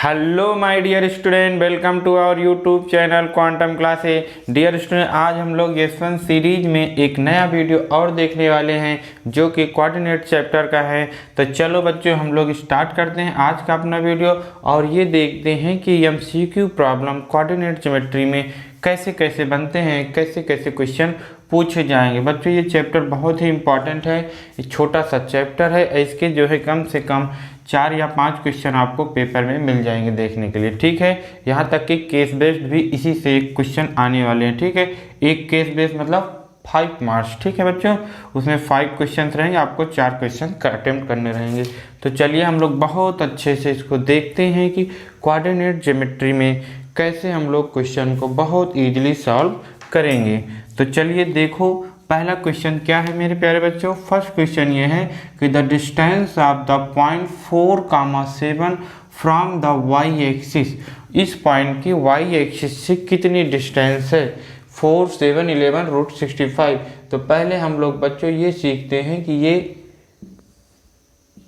Hello my dear student, welcome to our YouTube channel quantum classes. Dear student, आज हम लोग S1 series में एक नया वीडियो और देखने वाले हैं जो कि कोऑर्डिनेट चैप्टर का है। तो चलो बच्चों, हम लोग स्टार्ट करते हैं आज का अपना वीडियो और ये देखते हैं कि MCQ प्रॉब्लम कोऑर्डिनेट ज्योमेट्री में कैसे कैसे बनते हैं, कैसे कैसे क्वेश्चन पूछे जाएंगे। बच्चों ये चैप्टर बहुत ही इंपॉर्टेंट है, ये छोटा सा चैप्टर है, इसके जो है कम से कम 4 या 5 क्वेश्चन आपको पेपर में मिल जाएंगे देखने के लिए। ठीक है, यहाँ तक कि केस बेस्ड भी इसी से एक क्वेश्चन आने वाले हैं। ठीक है, एक केस बेस्ड मतलब 5 मार्क्स। ठीक है बच्चों, उसमें 5 क्वेश्चन रहेंगे, आपको 4 क्वेश्चन अटेम्प्ट करने रहेंगे। तो चलिए हम लोग बहुत अच्छे से इसको देखते हैं कि कोऑर्डिनेट ज्योमेट्री में कैसे हम लोग क्वेश्चन को बहुत ईजिली सॉल्व करेंगे। तो चलिए देखो, पहला क्वेश्चन क्या है मेरे प्यारे बच्चों। फर्स्ट क्वेश्चन ये है कि the distance of the point 4,7 from the y axis. इस पॉइंट की वाई एक्सिस से कितनी डिस्टेंस है? 4, 7, 11 रूट 65। तो पहले हम लोग बच्चों ये सीखते हैं कि ये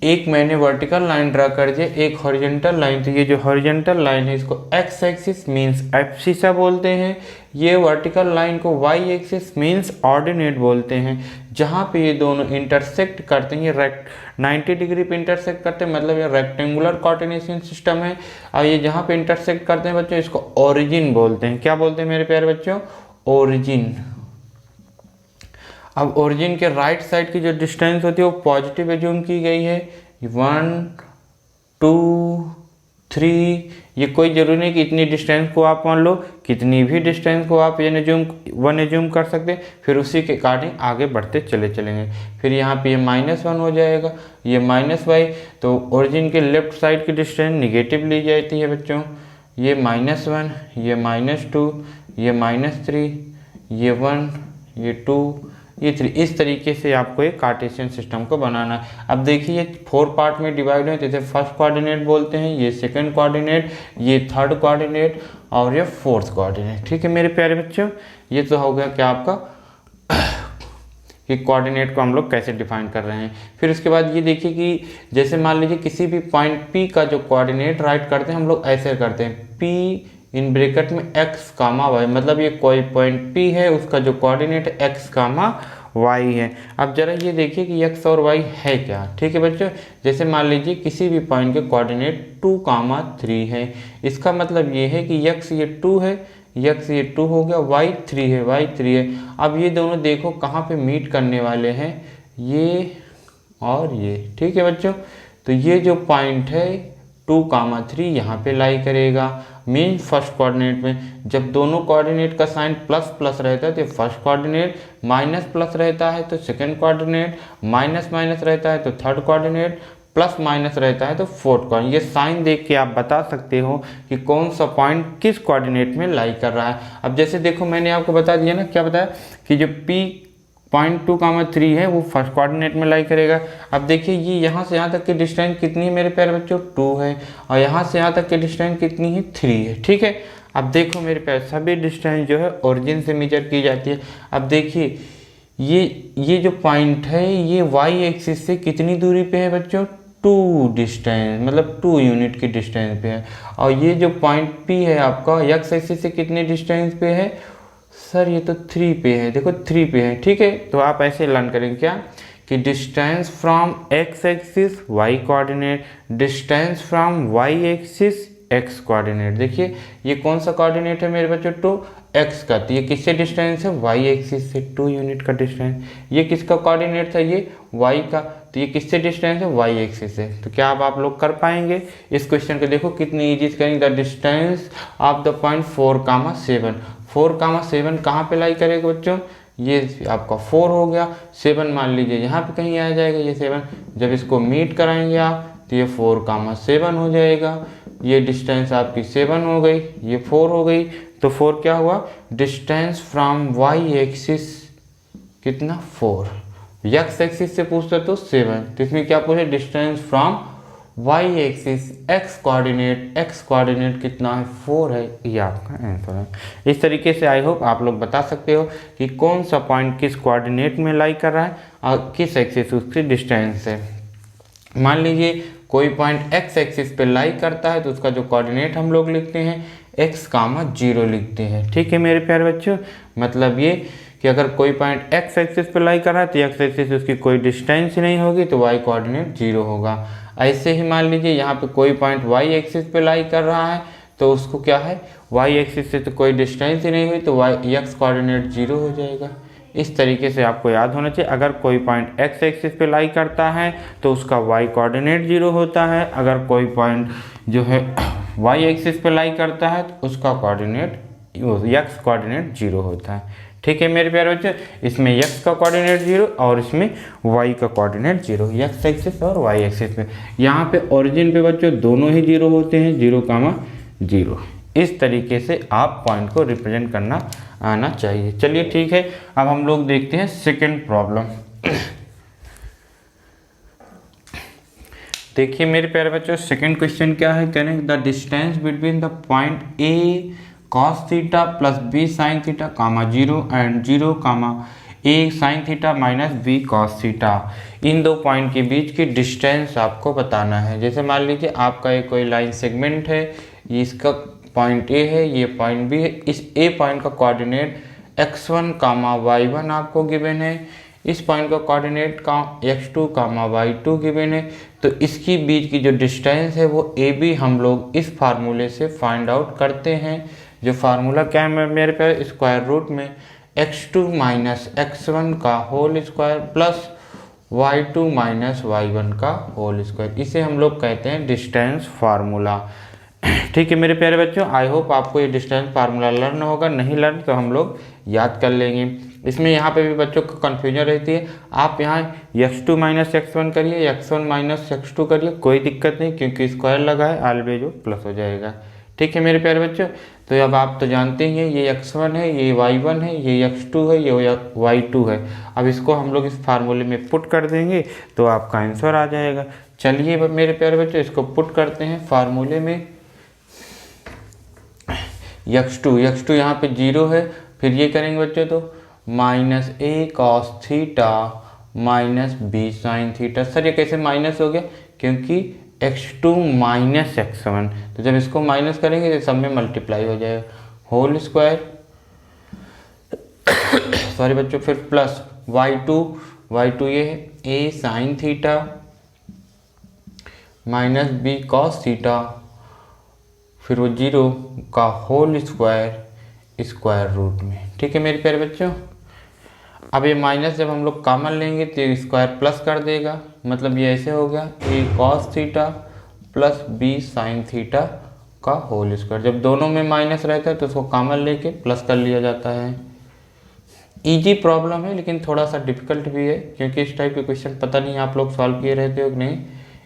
एक मैंने वर्टिकल लाइन ड्रा कर दिया, एक हॉरिजॉन्टल लाइन। तो ये जो हॉरिजॉन्टल लाइन है इसको एक्स एक्सिस मींस एब्सिसा बोलते हैं, ये वर्टिकल लाइन को वाई एक्सिस मींस ऑर्डिनेट बोलते हैं। जहाँ पे ये दोनों इंटरसेक्ट करते हैं, ये 90 डिग्री पे इंटरसेक्ट करते हैं, मतलब ये रेक्टेंगुलर कोऑर्डिनेशन सिस्टम है। और ये जहाँ पे इंटरसेक्ट करते हैं बच्चों, इसको ओरिजिन बोलते हैं। क्या बोलते हैं मेरे प्यारे बच्चों? ओरिजिन। अब ओरिजिन के राइट साइड की जो डिस्टेंस होती है वो पॉजिटिव एज्यूम की गई है। 1, 2, 3, ये कोई जरूरी नहीं कि इतनी डिस्टेंस को आप मान लो, कितनी भी डिस्टेंस को आप वन एज्यूम कर सकते हैं। फिर उसी के अकॉर्डिंग आगे बढ़ते चलेंगे। फिर यहाँ पे ये -1 हो जाएगा, ये -y। तो ओरिजिन के लेफ्ट साइड की डिस्टेंस निगेटिव ली जाती है बच्चों। ये -1, ये -2, ये -3, ये 1, ये 2, ये 3। इस तरीके से आपको एक कार्टेशियन सिस्टम को बनाना है। अब देखिए ये 4 पार्ट में डिवाइड है, जैसे फर्स्ट कोऑर्डिनेट बोलते हैं, ये सेकंड कोऑर्डिनेट, ये थर्ड कोऑर्डिनेट और ये फोर्थ कोऑर्डिनेट। ठीक है मेरे प्यारे बच्चों, ये तो हो गया क्या आपका कि कोऑर्डिनेट को हम लोग कैसे डिफाइन कर रहे हैं। फिर उसके बाद ये देखिए कि जैसे मान लीजिए किसी भी पॉइंट P का जो कोऑर्डिनेट राइट करते हैं हम लोग ऐसे करते हैं, P इन ब्रैकेट में x, y, मतलब ये कोई पॉइंट P है, उसका जो कोऑर्डिनेट x, y है। अब जरा ये देखिए कि x और y है क्या। ठीक है बच्चों, जैसे मान लीजिए किसी भी पॉइंट के कोऑर्डिनेट 2, 3 है, इसका मतलब ये है कि x ये 2 है, x ये 2 हो गया, y 3 है, y 3 है। अब ये दोनों देखो कहाँ पे मीट करने वाले हैं, ये और ये। ठीक है बच्चों, तो ये जो पॉइंट है 2, 3 यहाँ पे लाई करेगा। मीन फर्स्ट कोऑर्डिनेट में जब दोनों कोऑर्डिनेट का साइन प्लस प्लस रहता है तो फर्स्ट कोऑर्डिनेट, माइनस प्लस रहता है तो सेकंड कोऑर्डिनेट, माइनस माइनस रहता है तो थर्ड कोऑर्डिनेट, प्लस माइनस रहता है तो फोर्थ कोऑर्डिनेट। ये साइन देख के आप बता सकते हो कि कौन सा पॉइंट किस कोऑर्डिनेट में लाई कर रहा है। अब जैसे देखो मैंने आपको बता दिया ना, क्या बताया कि जो P पॉइंट 2, 3 है वो फर्स्ट कोऑर्डिनेट में लाई करेगा। अब देखिए ये यहाँ से यहाँ तक की डिस्टेंस कितनी है मेरे प्यारे बच्चों? 2 है, और यहाँ से यहाँ तक की डिस्टेंस कितनी है? 3 है। ठीक है, अब देखो मेरे प्यारे, सभी डिस्टेंस जो है ओरिजिन से मेजर की जाती है। अब देखिए ये जो पॉइंट है ये वाई एक्सिस से कितनी दूरी पे है बच्चों? 2 डिस्टेंस, मतलब 2 यूनिट की डिस्टेंस पे है। और ये जो पॉइंट P है आपका एक्स एक्सिस से कितने डिस्टेंस पे है? सर ये तो 3 पे है, देखो 3 पे है। ठीक है, तो आप ऐसे लर्न करेंगे क्या कि distance from x axis y coordinate, distance from y axis x coordinate. देखिए ये कौन सा कोऑर्डिनेट है मेरे बच्चों? 2 एक्स का, तो ये किससे डिस्टेंस है? वाई एक्सिस से, 2 यूनिट का डिस्टेंस। ये किसका कोऑर्डिनेट था? ये वाई का, तो ये किससे डिस्टेंस है? वाई एक्सिस से। तो क्या आप लोग कर पाएंगे इस क्वेश्चन को? देखो कितनी ईजी करेंगे। The distance of the point 4, 7, 4, 7 कहाँ पे लाई करेगा बच्चों? ये आपका 4 हो गया, 7 मान लीजिए यहाँ पे कहीं आ जाएगा ये 7। जब इसको मीट कराएंगे आप तो ये 4, 7 हो जाएगा। ये डिस्टेंस आपकी 7 हो गई, ये 4 हो गई। तो 4 क्या हुआ? डिस्टेंस फ्रॉम वाई एक्सिस कितना? 4। एक्स एक्सिस से पूछता तो 7, तो इसमें क्या पूछे? Distance from y axis x coordinate कितना है? 4 है। ये आपका आंसर है। इस तरीके से आई होप आप लोग बता सकते हो कि कौन सा पॉइंट किस कोऑर्डिनेट में लाई कर रहा है और किस एक्सिस उसकी डिस्टेंस है। मान लीजिए कोई पॉइंट एक्स एक्सिस पे लाई करता है तो उसका जो कोऑर्डिनेट हम लोग लिखते हैं x, 0 लिखते हैं। ठीक है मेरे प्यारे बच्चों, मतलब ये कि अगर कोई पॉइंट एक्स एक्सिस पे लाई कर रहा है तो एक्स एक्सिस उसकी कोई डिस्टेंस ही नहीं होगी तो y कोऑर्डिनेट 0 होगा। ऐसे ही मान लीजिए यहाँ पे कोई पॉइंट y एक्सिस पे लाई कर रहा है तो उसको क्या है, y एक्सिस से तो कोई डिस्टेंस ही नहीं हुई तो x कोऑर्डिनेट 0 हो जाएगा। इस तरीके से आपको याद होना चाहिए, अगर कोई पॉइंट x एक्सिस पे लाई करता है तो उसका y कोऑर्डिनेट 0 होता है, अगर कोई पॉइंट जो है y एक्सिस पे लाई करता है तो उसका कोऑर्डिनेट x कोऑर्डिनेट 0 होता है। ठीक है मेरे प्यारे बच्चों, इसमें x का कोऑर्डिनेट 0 और इसमें y का कोऑर्डिनेट 0, x एक्सिस और y एक्सिस पे। यहाँ पे ओरिजिन पे बच्चों दोनों ही 0 होते हैं, 0, 0। इस तरीके से आप पॉइंट को रिप्रेजेंट करना आना चाहिए। चलिए ठीक है, अब हम लोग देखते हैं सेकंड प्रॉब्लम। देखिए मेरे प्यारे बच्चों, सेकंड क्वेश्चन क्या है, कहने the distance between the point A cos theta plus b sin theta 0 and 0 a sin theta minus b cos theta, इन दो पॉइंट के बीच की डिस्टेंस आपको बताना है। जैसे मान लीजिए आपका एक कोई लाइन सेगमेंट है, ये इसका पॉइंट ए है, ये पॉइंट बी है, इस ए पॉइंट का कोऑर्डिनेट x1, y1 आपको गिवन है, इस पॉइंट का कोऑर्डिनेट x2, y2 गिवन है, तो इसकी बीच की जो डिस्टेंस है वो ए बी हम लोग इस फार्मूले से फाइंड आउट करते हैं। जो फार्मूला क्या है मेरे पे, स्क्वायर रूट में x2 माइनस x1 का whole square plus y2 minus y1 का होल स्क्वायर, इसे हम लोग कहते हैं डिस्टेंस फार्मूला। ठीक है मेरे प्यारे बच्चों, आई होप आपको ये डिस्टेंस फार्मूला लर्न होगा, नहीं लर्न तो हम लोग याद कर लेंगे। इसमें यहाँ पे भी बच्चों को कन्फ्यूजन रहती है, आप यहाँ x2 माइनस x1 करिए, x1 माइनस x2 करिए, कोई दिक्कत नहीं, क्योंकि स्क्वायर लगा है ऑलवेज वो प्लस हो जाएगा। ठीक है मेरे प्यारे बच्चों, तो अब आप तो जानते ही हैं ये x1 है, ये y1 है, ये x2 है, ये y2 है। अब इसको हम लोग इस फार्मूले में पुट कर देंगे तो आपका आंसर आ जाएगा। चलिए मेरे प्यारे बच्चों इसको पुट करते हैं फार्मूले में। x2 यहाँ पे 0 है, फिर ये करेंगे बच्चों तो minus a cos theta minus b sin theta. Sir ये कैसे माइनस हो गया, क्योंकि x2 माइनस x1, तो जब इसको माइनस करेंगे तो सब में मल्टीप्लाई हो जाएगा, होल स्क्वायर सॉरी बच्चों, फिर प्लस y2 ये है a sin theta minus b cos theta, फिर वो 0 का होल स्क्वायर स्क्वायर रूट में। ठीक है मेरे प्यारे बच्चों, अब ये माइनस जब हम लोग कॉमन लेंगे तो स्क्वायर प्लस कर देगा, मतलब ये ऐसे हो गया a cos theta plus b sin theta का होल स्क्वायर। जब दोनों में माइनस रहता है तो उसको कॉमन लेके प्लस कर लिया जाता है। इजी प्रॉब्लम है लेकिन थोड़ा सा डिफिकल्ट भी है, क्योंकि इस टाइप के क्वेश्चन पता नहीं आप लोग सॉल्व किए रहते हो कि नहीं,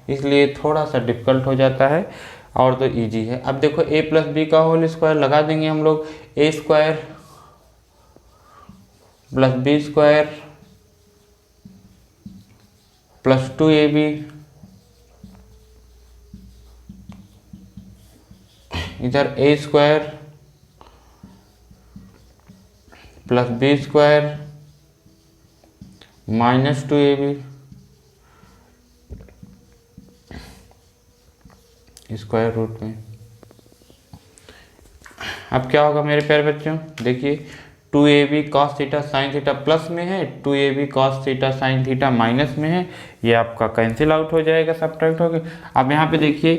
इसलिए थोड़ा सा डिफिकल्ट हो जाता है, और तो इजी है। अब देखो a प्लस बी का होल स्क्वायर लगा देंगे हम लोग, a square plus B square plus 2ab इधर a square plus B square minus 2ab square root में। अब क्या होगा मेरे प्यारे बच्चों, देखिए 2ab cos theta sine theta plus में है, 2ab cos theta sine theta minus में है, ये आपका कैंसिल आउट हो जाएगा, सब्ट्रैक्ट हो गया। अब यहाँ पे देखिए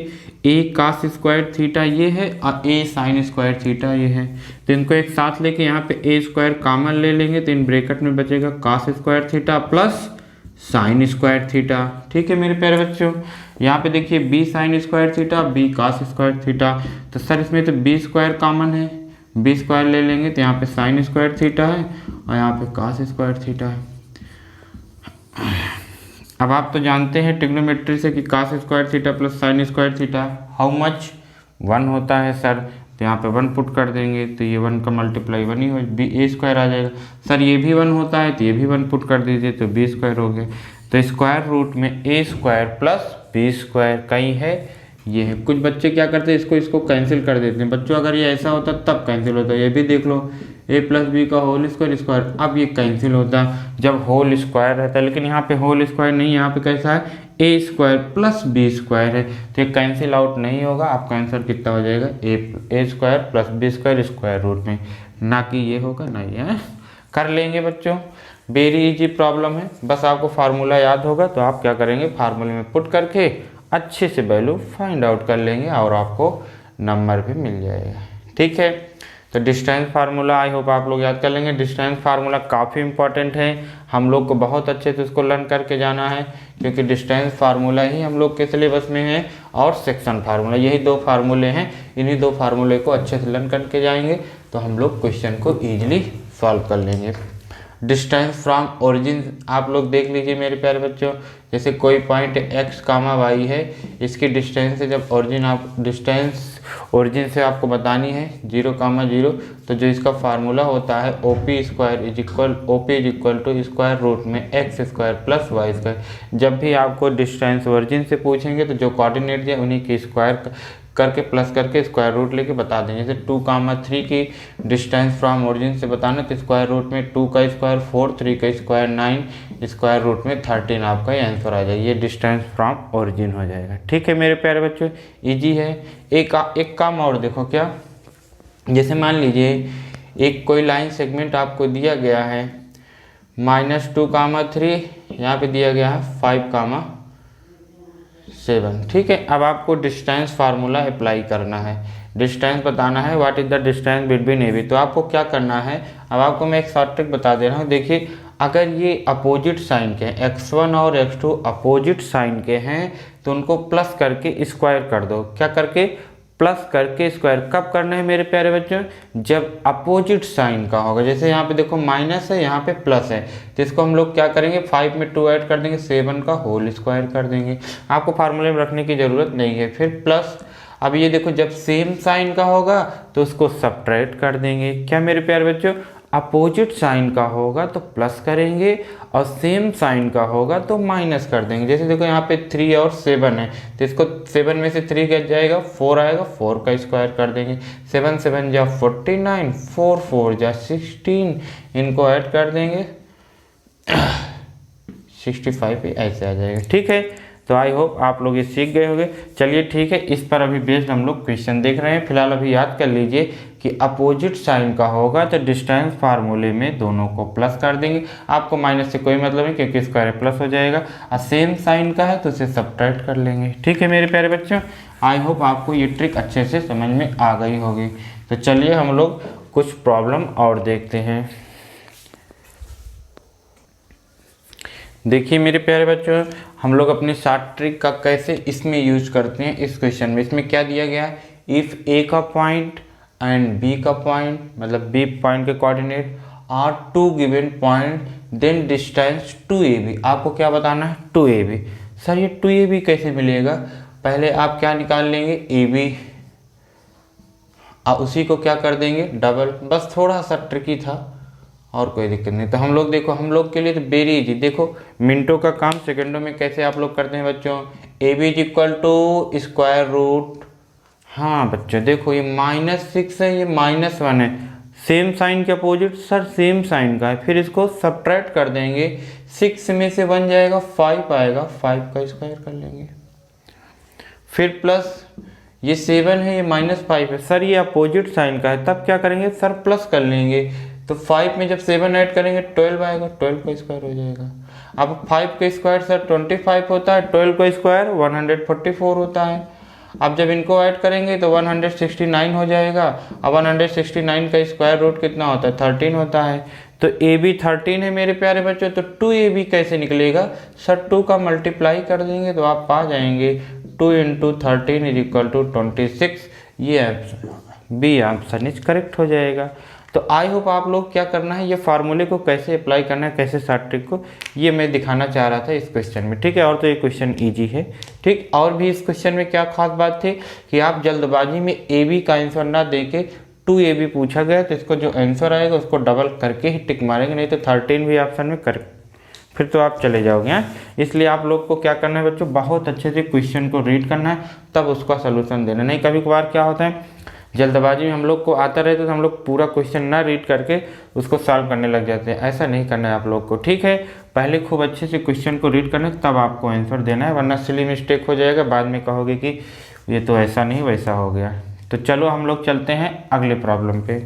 a cos स्क्वायर थीटा ये है और a साइन स्क्वायर थीटा ये है, तो इनको एक साथ लेके यहाँ पे a स्क्वायर कॉमन ले लेंगे तो इन ब्रैकेट में बचेगा cos square theta plus sine square theta. ठीक है मेरे प्यारे बच्चों, यहाँ पे देखिए b sine square theta b cos square theta, तो सर इसमें तो b स्क्वायर कॉमन है, b स्क्वायर ले लेंगे तो यहाँ पे साइन स्क्वायर थीटा है और यहाँ पे cos स्क्वायर थीटा है। अब आप तो जानते हैं ट्रिग्नोमेट्री से कि cos square theta plus sine square theta how much 1 होता है सर, तो यहाँ पे 1 पुट कर देंगे तो ये 1 का मल्टीप्लाई 1 ही हो, a स्क्वायर आ जाएगा। सर ये भी 1 होता है तो ये भी 1 पुट कर दीजिए तो b स्क्वायर हो गया। तो स्क्वायर रूट में a square plus b square कहीं है, ये है। कुछ बच्चे क्या करते हैं, इसको कैंसिल कर देते हैं। बच्चों अगर ये ऐसा होता तब कैंसिल होता, ये भी देख लो ए प्लस बी का होल स्क्वायर स्क्वायर। अब ये कैंसिल होता है जब होल स्क्वायर रहता है, लेकिन यहाँ पे होल स्क्वायर नहीं, यहाँ पे कैसा है ए स्क्वायर प्लस बी स्क्वायर है, तो ये कैंसिल आउट नहीं होगा। आपका आंसर कितना हो जाएगा A square plus B square square root में, ना कि ये होगा ना ये है। कर लेंगे बच्चों, वेरी इजी प्रॉब्लम है। बस आपको फार्मूला याद होगा तो आप क्या करेंगे, फार्मूले में पुट करके अच्छे से वैल्यू फाइंड आउट कर लेंगे और आपको नंबर भी मिल जाएगा। ठीक है, तो डिस्टेंस फार्मूला आई होप आप लोग याद कर लेंगे। डिस्टेंस फार्मूला काफ़ी इंपॉर्टेंट है, हम लोग को बहुत अच्छे से उसको लर्न करके जाना है, क्योंकि डिस्टेंस फार्मूला ही हम लोग के सिलेबस में है और सेक्शन फार्मूला, यही दो फार्मूले हैं। इन्हीं दो फार्मूले को अच्छे से लर्न करके जाएंगे तो हम लोग क्वेश्चन को ईजिली सॉल्व कर लेंगे। डिस्टेंस फ्रॉम ओरिजिन आप लोग देख लीजिए मेरे प्यारे बच्चों, जैसे कोई पॉइंट x कामा वाई है, इसकी डिस्टेंस है जब ओरिजिन आप डिस्टेंस ओरिजिन से आपको बतानी है 0, 0, तो जो इसका फार्मूला होता है OP square is equal to square root में X square plus Y square. जब भी आपको डिस्टेंस ओरिजिन से पूछेंगे तो जो कोऑर्डिनेट दिया उन्हीं की स्क्वायर करके प्लस करके स्क्वायर रूट लेके बता देंगे। जैसे 2, 3 की डिस्टेंस फ्रॉम ओरिजिन से बताना तो स्क्वायर रूट में 2 का स्क्वायर 4, 3 का स्क्वायर 9, स्क्वायर रूट में 13 आपका ये आंसर आ जाएगा। ये डिस्टेंस फ्रॉम ओरिजिन हो जाएगा। ठीक है मेरे प्यारे बच्चों, इजी है। एक काम और देखो क्या, जैसे मान लीजिए एक कोई लाइन सेगमेंट आपको दिया गया है -2, 3, यहाँ पे दिया गया है 5, 7। ठीक है, अब आपको डिस्टेंस फार्मूला अप्लाई करना है, डिस्टेंस बताना है what is the distance between A B. तो आपको क्या करना है, अब आपको मैं एक शॉर्ट ट्रिक बता दे रहा हूँ। देखिए अगर ये अपोजिट साइन के हैं, x1 और x2 अपोजिट साइन के हैं, तो उनको प्लस करके स्क्वायर कर दो। क्या करके, प्लस करके स्क्वायर। कब करना है मेरे प्यारे बच्चों, जब अपोजिट साइन का होगा। जैसे यहाँ पे देखो माइनस है, यहाँ पे प्लस है, तो इसको हम लोग क्या करेंगे 5 में 2 ऐड कर देंगे, 7 का होल स्क्वायर कर देंगे। आपको फार्मूले में रखने की ज़रूरत नहीं है। फिर प्लस, अब ये देखो जब सेम साइन का होगा तो उसको सब्ट्रैक्ट कर देंगे। क्या मेरे प्यारे बच्चों, अपोजिट साइन का होगा तो प्लस करेंगे और सेम साइन का होगा तो माइनस कर देंगे। जैसे देखो यहाँ पे 3 और 7 है, तो इसको 7 में से 3 कट जाएगा, 4 आएगा, 4 का स्क्वायर कर देंगे। 7 7 जा 49, 4 4 जा 16, इनको ऐड कर देंगे 65 पे ऐसे आ जाएगा। ठीक है, तो आई होप आप लोग ये सीख गए होंगे। चलिए ठीक है, इस पर अभी बेस्ड हम लोग क्वेश्चन देख रहे हैं। फिलहाल अभी याद कर लीजिए कि अपोजिट साइन का होगा तो डिस्टेंस फार्मूले में दोनों को प्लस कर देंगे। आपको माइनस से कोई मतलब नहीं, क्योंकि स्क्वायर प्लस हो जाएगा। और सेम साइन का है तो उसे सब्ट्रैक्ट कर लेंगे। ठीक है मेरे प्यारे बच्चों, आई होप आपको ये ट्रिक अच्छे से समझ में आ गई होगी। तो चलिए हम लोग कुछ प्रॉब्लम और देखते हैं। देखिए मेरे प्यारे बच्चों, हम लोग अपने शॉर्ट ट्रिक का कैसे इसमें यूज करते हैं इस क्वेश्चन में। इसमें क्या दिया गया है, इफ़ ए का पॉइंट एंड बी का पॉइंट, मतलब बी पॉइंट के coordinate are 2 given point, then distance 2ab। आपको क्या बताना है, 2ab। सर ये 2ab कैसे मिलेगा, पहले आप क्या निकाल लेंगे ab, और उसी को क्या कर देंगे डबल। बस थोड़ा सा ट्रिकी था और कोई दिक्कत नहीं। तो हम लोग देखो, हम लोग के लिए तो वेरी इजी। देखो मिनटों का काम सेकंडों में कैसे आप लोग करते हैं बच्चों। ab is equal to square root, हाँ बच्चों देखो ये -6 है, ये -1 है, सेम साइन के अपोजिट। सर सेम साइन का है, फिर इसको सब्ट्रैक्ट कर देंगे, 6 में से 1 जाएगा 5 आएगा, 5 का स्क्वायर कर लेंगे। फिर प्लस ये 7 है, ये -5 है, सर ये अपोजिट साइन का है, तब क्या करेंगे सर प्लस कर लेंगे। तो 5 में जब 7 ऐड करेंगे 12 आएगा, 12 का स्क्वायर हो जाएगा। अब 5 का स्क्वायर सर 25 होता है, 12 का स्क्वायर 144 होता है। अब जब इनको ऐड करेंगे तो 169 हो जाएगा। अब 169 का स्क्वायर रूट कितना होता है, 13 होता है। तो AB 13 है मेरे प्यारे बच्चों। तो 2AB कैसे निकलेगा, सर 2 का मल्टीप्लाई कर देंगे तो आप पा जाएंगे 2 × 13 इज इक्वल टू 26। ये बी ऑप्शन इज करेक्ट हो जाएगा। तो आई होप आप लोग क्या करना है, ये फार्मूले को कैसे अप्लाई करना है, कैसे शॉर्ट ट्रिक को, ये मैं दिखाना चाह रहा था इस क्वेश्चन में। ठीक है, और तो ये क्वेश्चन इजी है। ठीक, और भी इस क्वेश्चन में क्या खास बात थी कि आप जल्दबाजी में AB का आंसर ना देके 2AB पूछा गया, तो इसको जो आंसर आएगा उसको डबल करके ही टिक मारेंगे, नहीं तो 13 भी ऑप्शन में कर फिर तो आप चले जाओगे। हैं, इसलिए आप लोग को क्या करना है बच्चों, बहुत अच्छे से क्वेश्चन को रीड करना है, तब उसका सोल्यूशन देना। नहीं कभी कभार क्या होता है, जल्दबाजी में हम लोग को आता रहे तो हम लोग पूरा क्वेश्चन ना रीड करके उसको सॉल्व करने लग जाते हैं। ऐसा नहीं करना है आप लोग को, ठीक है। पहले खूब अच्छे से क्वेश्चन को रीड करना तब आपको आंसर देना है, वरना सिली मिस्टेक हो जाएगा, बाद में कहोगे कि ये तो ऐसा नहीं वैसा हो गया। तो चलो हम लोग चलते हैं अगले प्रॉब्लम पे।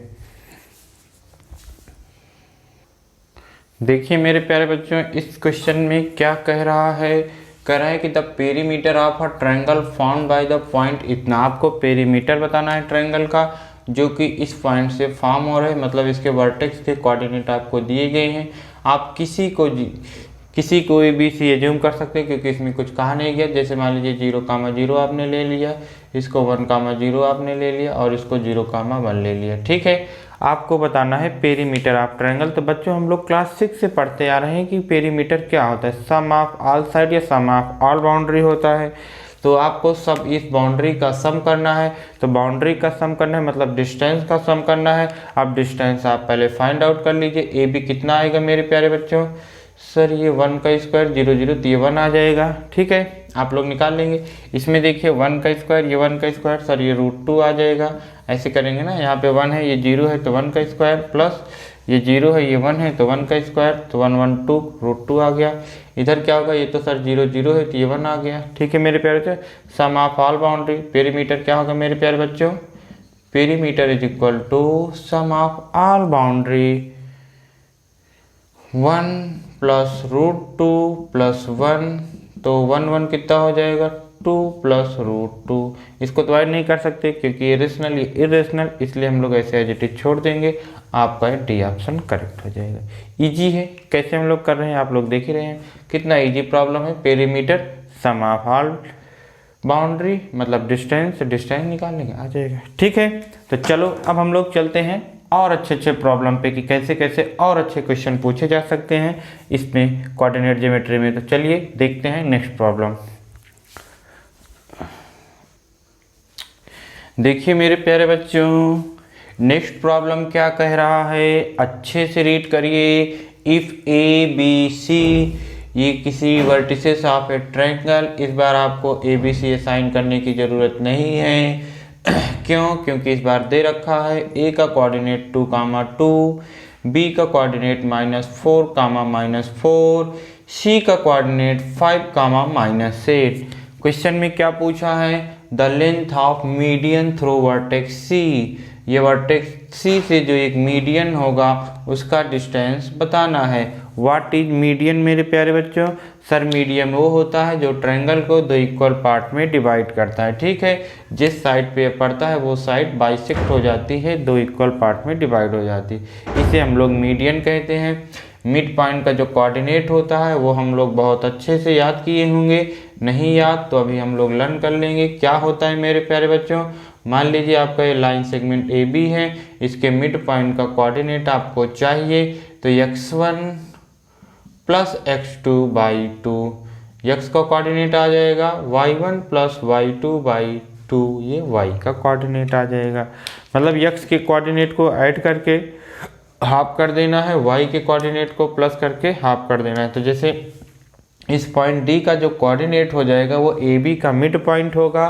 देखिए मेरे प्यारे बच्चों, इस क्वेश्चन में क्या कह रहा है कि the perimeter of a triangle found by the point, इतना आपको पेरीमीटर बताना है ट्रायंगल का जो कि इस पॉइंट से फॉर्म हो रहा है, मतलब इसके वर्टेक्स के कोऑर्डिनेट आपको दिए गए हैं। आप किसी कोई भी सी एज्यूम कर सकते हैं क्योंकि इसमें कुछ कहा नहीं गया। जैसे मान लीजिए 0,0 आपने ले लिया, इसको 1,0 आपने ले लिया और इसको 0,1 ले लिया, ठीक है। आपको बताना है पेरीमीटर ऑफ ट्रायंगल। तो बच्चों हम लोग क्लास 6 से पढ़ते आ रहे हैं कि पेरीमीटर क्या होता है, सम ऑफ ऑल साइड या सम ऑफ ऑल बाउंड्री होता है। तो आपको सब इस बाउंड्री का सम करना है। तो बाउंड्री का सम करना है मतलब डिस्टेंस का सम करना है। अब डिस्टेंस आप पहले फाइंड आउट कर लीजिए। ए बी कितना आएगा मेरे प्यारे बच्चों, सर ये 1 का स्क्वायर 0 0 तो ये 1 आ जाएगा, ठीक है। आप लोग निकाल लेंगे। इसमें देखिए 1 का स्क्वायर, ये 1 का स्क्वायर, सर ये √2 आ जाएगा। ऐसे करेंगे ना, यहाँ पे 1 है, ये 0 है तो 1 का स्क्वायर, प्लस ये 0 है, ये 1 है तो 1 का स्क्वायर, तो 1 1 2 √2 आ गया। इधर क्या होगा, ये तो सर 0 0 है तो ये 1 आ गया, ठीक है मेरे प्यारे बच्चों। Sum of all boundary, perimeter क्या होगा मेरे प्यारे बच्चों, perimeter is equal to sum of all boundary 1 plus √2 plus 1, तो 1 1 कितना हो जाएगा 2 प्लस √2। इसको तो ऐड नहीं कर सकते क्योंकि ये रेशनल ये इरेशनल, इसलिए हम लोग ऐसे एज इट इज छोड़ देंगे। आपका डी ऑप्शन करेक्ट हो जाएगा। इजी है, कैसे हम लोग कर रहे हैं आप लोग देख ही रहे हैं, कितना इजी प्रॉब्लम है। Perimeter sum of all boundary मतलब डिस्टेंस निकालने का आ जाएगा, ठीक है। तो चलो अब हम लोग चलते हैं और अच्छे प्रॉब्लम पे कि कैसे कैसे और अच्छे क्वेश्चन पूछे जा सकते हैं इसमें कोऑर्डिनेट ज्योमेट्री में। तो चलिए देखते हैं नेक्स्ट प्रॉब्लम। देखिए मेरे प्यारे बच्चों, नेक्स्ट प्रॉब्लम क्या कह रहा है, अच्छे से रीड करिए। इफ ए बी सी, ये किसी वर्टिसेस ऑफ ए ट्रायंगल, इस बार आपको ए बी सी असाइन करने की ज़रूरत नहीं है। क्यों, क्योंकि इस बार दे रखा है ए का कोऑर्डिनेट 2,2, बी का कोऑर्डिनेट -4, -4, सी का कोऑर्डिनेट 5, -8। क्वेश्चन में क्या पूछा है, the length of median through vertex C, ये वर्टेक्स सी से जो एक मीडियन होगा उसका डिस्टेंस बताना है। व्हाट इज मीडियन मेरे प्यारे बच्चों, सर मीडियन वो होता है जो ट्रायंगल को 2 इक्वल पार्ट में डिवाइड करता है, ठीक है। जिस साइड पे पड़ता है वो साइड बाइसेक्ट हो जाती है, 2 इक्वल पार्ट में डिवाइड हो जाती है, इसे हम लोग मीडियन कहते हैं। मिड पॉइंट का जो कोऑर्डिनेट होता है वो हम लोग बहुत अच्छे से याद किए होंगे, नहीं याद तो अभी हम लोग लर्न कर लेंगे क्या होता है मेरे प्यारे बच्चों। मान लीजिए आपका ये लाइन सेगमेंट ए बी है, इसके मिड पॉइंट का कोऑर्डिनेट आपको चाहिए, तो x1 प्लस x2/2, x का कोऑर्डिनेट आ जाएगा y1 प्लस y2/2, ये y का कोऑर्डिनेट आ जाएगा। मतलब x के कोऑर्डिनेट को ऐड करके हाफ कर देना है, y के कोऑर्डिनेट को प्लस करके हाफ कर देना है। तो जैसे इस पॉइंट डी का जो कोऑर्डिनेट हो जाएगा वो ए बी का मिड पॉइंट होगा,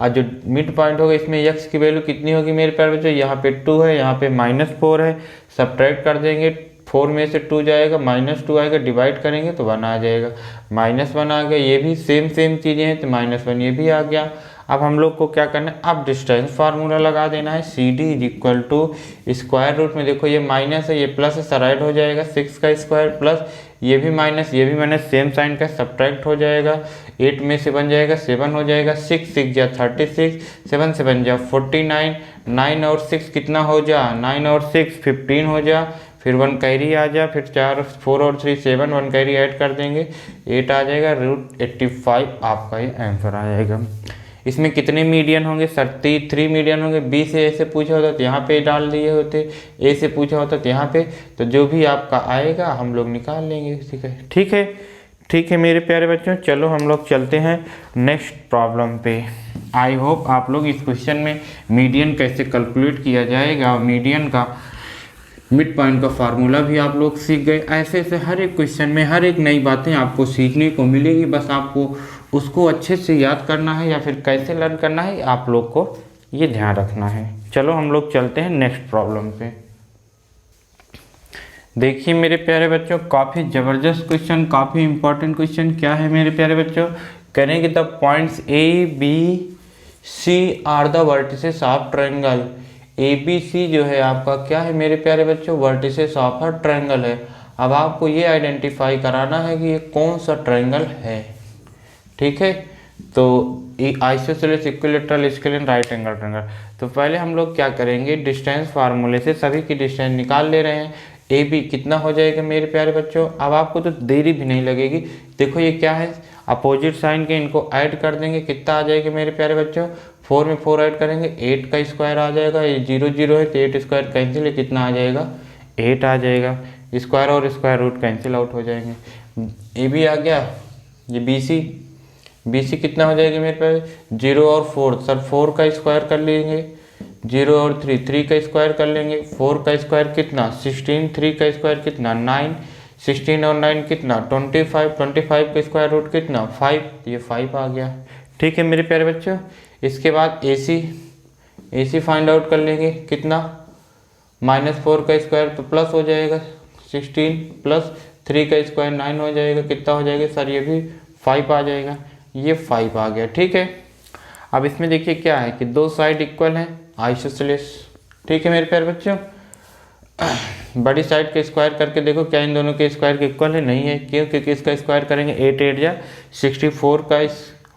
और जो मिड पॉइंट होगा इसमें x की वैल्यू कितनी होगी मेरे प्यारे बच्चों, यहाँ पे 2 है, यहाँ पे -4 है, सब्ट्रैक्ट कर देंगे, 4 में से 2 जाएगा, -2 आएगा, डिवाइड करेंगे तो 1 आ जाएगा, -1 आ गया। ये भी सेम चीज़ें हैं तो -1 ये भी आ गया। अब हम लोग को क्या करना है, अब डिस्टेंस फार्मूला लगा देना है, C D is equal to square root में, देखो ये माइनस है ये प्लस है, सराइड हो जाएगा 6 का स्क्वायर प्लस ये भी माइनस सेम साइन का सब्ट्रैक्ट हो जाएगा, 8 में से बन जाएगा 7 हो जाएगा, 6 6 जा 36, 7 7 जा 49, 9 और 6 कितना हो जा, 9 और 6 15 हो जा, फिर 1 कैरी आ जा, फिर 4 और 3 7, 1 कैरी ऐड कर देंगे 8 आ जाएगा, √85 आपका ये आंसर आ जाएगा। इसमें कितने मीडियन होंगे, 3 मीडियन होंगे। बी से ए से पूछा होता तो यहाँ पे डाल दिए होते, ए से पूछा होता तो यहाँ पे, तो जो भी आपका आएगा हम लोग निकाल लेंगे, ठीक है मेरे प्यारे बच्चों। चलो हम लोग चलते हैं नेक्स्ट प्रॉब्लम पे। आई होप आप लोग इस क्वेश्चन में मीडियन कैसे कैलकुलेट किया जाएगा और मीडियन का मिड पॉइंट का फार्मूला भी आप लोग सीख गए। ऐसे हर एक क्वेश्चन में हर एक नई बातें आपको सीखने को मिलेगी, बस आपको उसको अच्छे से याद करना है या फिर कैसे लर्न करना है आप लोग को ये ध्यान रखना है। चलो हम लोग चलते हैं नेक्स्ट प्रॉब्लम पे। देखिए मेरे प्यारे बच्चों, काफ़ी ज़बरदस्त क्वेश्चन, काफ़ी इंपॉर्टेंट क्वेश्चन। क्या है मेरे प्यारे बच्चों, करेंगे the points A B C are the vertices of triangle. A B C जो है आपका क्या है मेरे प्यारे बच्चों, वर्टिसेस ऑफ अ ट्रायंगल है। अब आपको ये आइडेंटिफाई कराना है कि ये कौन सा ट्रायंगल है। ठीक है, तो isosceles, equilateral, scalene, right angle triangle. तो पहले हम लोग क्या करेंगे, डिस्टेंस फार्मूले से सभी की डिस्टेंस निकाल ले रहे हैं। ए बी कितना हो जाएगा मेरे प्यारे बच्चों, अब आपको तो देरी भी नहीं लगेगी। देखो ये क्या है, अपोजिट साइन के इनको ऐड कर देंगे, कितना आ जाएगा मेरे प्यारे बच्चों, 4 में 4 ऐड करेंगे 8 का स्क्वायर आ जाएगा। ये 0 0 है तो 8 स्क्वायर कैंसिल है, कितना आ जाएगा 8 आ जाएगा। स्क्वायर और स्क्वायर रूट कैंसिल आउट हो जाएंगे। ए बी आ गया, ये बी सी, बी सी कितना हो जाएगा मेरे पास, 0 और 4, सर 4 का स्क्वायर कर लेंगे, 0 और 3, 3 का स्क्वायर कर लेंगे, 4 का स्क्वायर कितना 16, 3 का स्क्वायर कितना 9, 16 और 9 कितना 25, 25 का स्क्वायर रूट कितना 5, ये 5 आ गया। ठीक है मेरे प्यारे बच्चों, इसके बाद ए सी फाइंड आउट कर लेंगे, कितना -4 का स्क्वायर तो प्लस हो जाएगा 16 प्लस 3 का स्क्वायर 9 हो जाएगा, कितना हो जाएगा सर, ये भी 5 आ जाएगा, ये 5 आ गया। ठीक है, अब इसमें देखिए क्या है कि दो साइड इक्वल हैं, आइसोसेलेस। ठीक है मेरे प्यारे बच्चों, बड़ी साइड के स्क्वायर करके देखो क्या इन दोनों के स्क्वायर के इक्वल है, नहीं है। क्यों, क्योंकि इसका स्क्वायर करेंगे 8 8 जा 64 का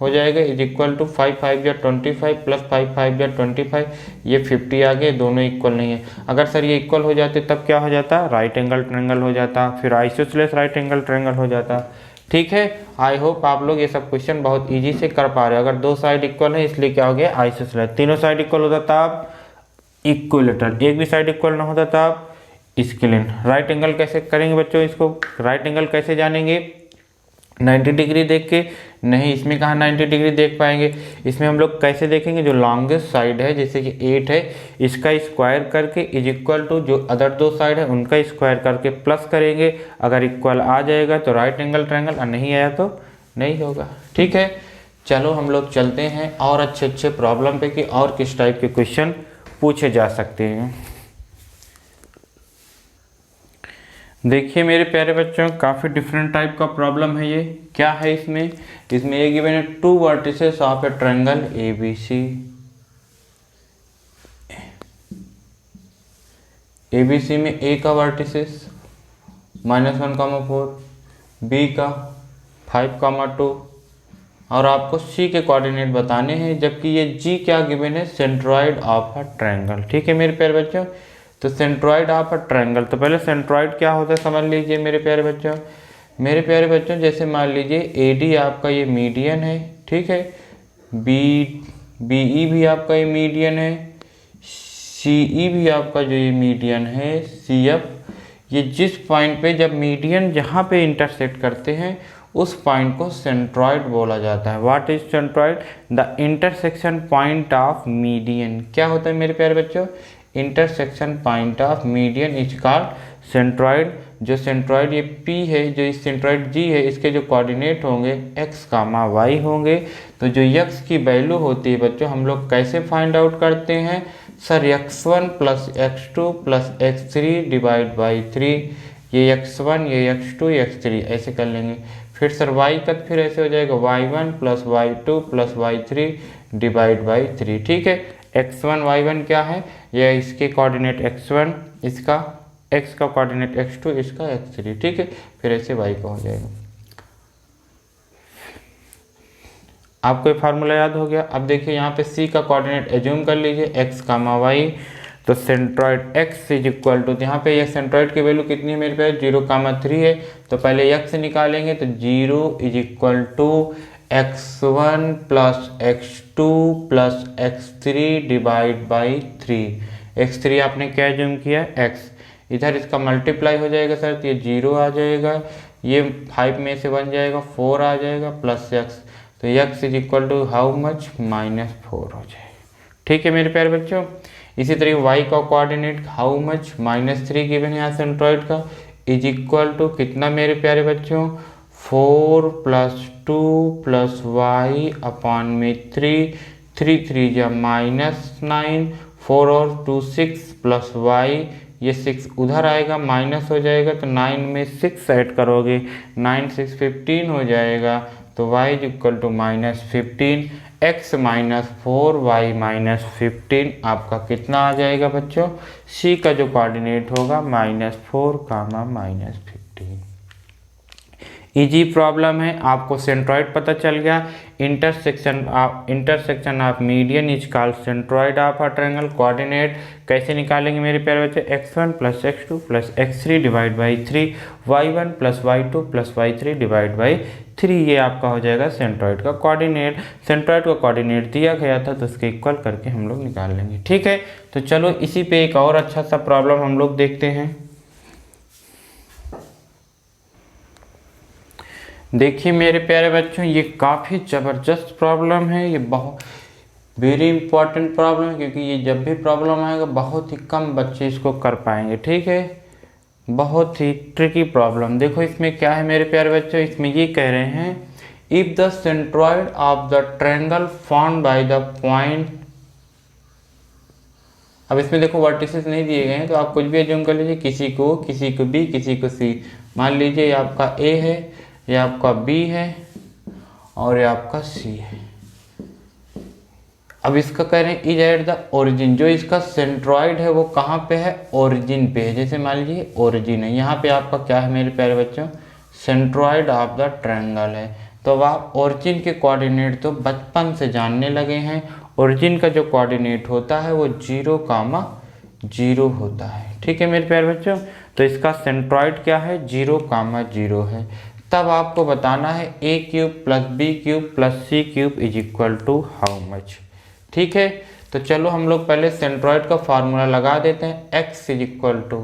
हो जाएगा, इज इक्वल टू 5 5 जा 25 प्लस 5 5 जा 25, ये 50 आ गए, दोनों इक्वल नहीं है। अगर सर ये इक्वल हो जाते तब क्या हो जाता, राइट एंगल ट्रायंगल हो जाता, फिर आइसोसेलेस राइट एंगल ट्रायंगल हो जाता। ठीक है, आई होप आप लोग ये सब क्वेश्चन बहुत इजी से कर पा रहे हो। अगर दो साइड इक्वल है इसलिए क्या हो गया आइसोसेलेस, तीनों साइड इक्वल होता तब इक्विलैटरल, एक भी साइड इक्वल ना होता तब स्केलिन। राइट एंगल कैसे करेंगे बच्चों, इसको राइट एंगल कैसे जानेंगे, 90 डिग्री देख के नहीं, इसमें कहाँ 90 डिग्री देख पाएंगे, इसमें हम लोग कैसे देखेंगे, जो लॉन्गेस्ट साइड है जैसे कि 8 है, इसका स्क्वायर करके इज इक्वल टू जो अदर दो साइड है उनका स्क्वायर करके प्लस करेंगे। अगर इक्वल आ जाएगा तो राइट एंगल ट्रायंगल, और नहीं आया तो नहीं होगा। ठीक है, चलो हम लोग चलते हैं और अच्छे प्रॉब्लम पे कि और किस टाइप के क्वेश्चन पूछे जा सकते हैं। देखिए मेरे प्यारे बच्चों, काफ़ी डिफरेंट टाइप का प्रॉब्लम है ये। क्या है इसमें ये गिवन है 2 vertices of a triangle A B C. A B C में ए का वर्टिसेस -1, 4, बी का 5, 2 और आपको सी के कोऑर्डिनेट बताने हैं, जबकि ये जी क्या गिवन है, सेंट्रॉइड ऑफ अ ट्रायंगल। ठीक है मेरे प्यारे बच्चों, तो सेंट्रॉइड ऑफ अ ट्रायंगल, तो पहले सेंट्रॉइड क्या होता है समझ लीजिए मेरे प्यारे बच्चों। मेरे प्यारे बच्चों जैसे मान लीजिए ए डी आपका ये मीडियन है, ठीक है, बी ई भी आपका ये मीडियन है, सी ई भी आपका जो ये मीडियन है, सी एफ, ये जिस पॉइंट पे जब मीडियन जहाँ पे इंटरसेक्ट करते हैं उस पॉइंट को सेंट्रॉइड बोला जाता है। What is centroid, the intersection point of median. क्या होता है मेरे प्यारे बच्चों, intersection point of median is called centroid. जो सेंट्रॉइड ये P है, जो इस सेंट्रॉइड G है, इसके जो कोऑर्डिनेट होंगे x, y होंगे। तो जो x की वैल्यू होती है बच्चों हम लोग कैसे फाइंड आउट करते हैं, sir x1 plus x2 plus x3 divide by 3, ये x1 ये x2 ये x3 ऐसे कर लेंगे। फिर सर y का फिर ऐसे हो जाएगा y1 plus y2 plus y3 divide by 3। ठीक है, x1 y1 क्या है, ये इसके कोऑर्डिनेट x1, इसका x का कोऑर्डिनेट x2, इसका x3। ठीक है, फिर ऐसे y का हो जाएगा। आपको ये फार्मूला याद हो गया। अब देखिए यहाँ पे c का कोऑर्डिनेट एज्यूम कर लीजिए x, y, तो centroid x is equal to, यहाँ पे ये सेंट्रॉइड की वैल्यू कितनी है मेरे पास 0, 3 है, तो पहले x निकालेंगे तो 0 is equal to x1 plus x2 plus x3 divide by 3। x3 आपने क्या एज्यूम किया x, इधर इसका मल्टीप्लाई हो जाएगा सर, तो ये 0 आ जाएगा, ये 5 में से बन जाएगा 4 आ जाएगा प्लस x, तो x is equal to how much, -4 हो जाएगा। ठीक है मेरे प्यारे बच्चों, इसी तरीके y का कोऑर्डिनेट हाउ मच, -3 गिवन है यहाँ सेंट्रॉइड का, इज इक्वल टू कितना मेरे प्यारे बच्चों, 4 प्लस 2 प्लस y अपॉन में 3, 3 3 या -9, 4 और 2 6 प्लस y, ये 6 उधर आएगा माइनस हो जाएगा तो 9 में 6 ऐड करोगे, 9 6 15 हो जाएगा, तो y is equal to -15, x -4 y -15 आपका कितना आ जाएगा बच्चों, c का जो कोऑर्डिनेट होगा -4, -15। इजी प्रॉब्लम है, आपको सेंट्रॉइड पता चल गया। Intersection of median is called centroid of a triangle. Coordinate कैसे निकालेंगे मेरे प्यारे बच्चे, x1 + x2 + x3 divide by 3, y1 + y2 + y3 divide by 3, ये आपका हो जाएगा सेंट्रॉइड का कोऑर्डिनेट। सेंट्रॉइड का कोऑर्डिनेट दिया गया था तो उसके इक्वल करके हम लोग निकाल लेंगे। ठीक है, तो चलो इसी पे एक और अच्छा सा प्रॉब्लम हम लोग देखते हैं। देखिए मेरे प्यारे बच्चों, ये काफ़ी ज़बरदस्त प्रॉब्लम है, ये बहुत वेरी इंपॉर्टेंट प्रॉब्लम है, क्योंकि ये जब भी प्रॉब्लम आएगा बहुत ही कम बच्चे इसको कर पाएंगे। ठीक है, बहुत ही ट्रिकी प्रॉब्लम। देखो इसमें क्या है मेरे प्यारे बच्चों, इसमें ये कह रहे हैं if the centroid of the triangle found by the point. अब इसमें देखो वर्टिसेस नहीं दिए गए हैं तो आप कुछ भी एज्यूम कर लीजिए, किसी को बी, किसी को सी। मान लीजिए ये आपका ए है, ये आपका बी है और ये आपका सी है। अब इसका कह रहे हैं इज एट द ओरिजिन, जो इसका सेंट्रॉइड है वो कहाँ पे है, ओरिजिन पे है। जैसे मान लीजिए ओरिजिन है, यहाँ पे आपका क्या है मेरे प्यारे बच्चों, सेंट्रॉइड ऑफ द ट्रायंगल है। तो अब आप ओरिजिन के कोऑर्डिनेट तो बचपन से जानने लगे हैं। ओरिजिन का जो कोऑर्डिनेट होता है वो 0, 0 होता है। ठीक है मेरे प्यारे बच्चों, तो इसका सेंट्रॉइड क्या है, 0, 0 है। तब आपको बताना है a³ + b³ + c³ is equal to how much. ठीक है, तो चलो हम लोग पहले सेंट्रॉइड का फार्मूला लगा देते हैं। x is equal two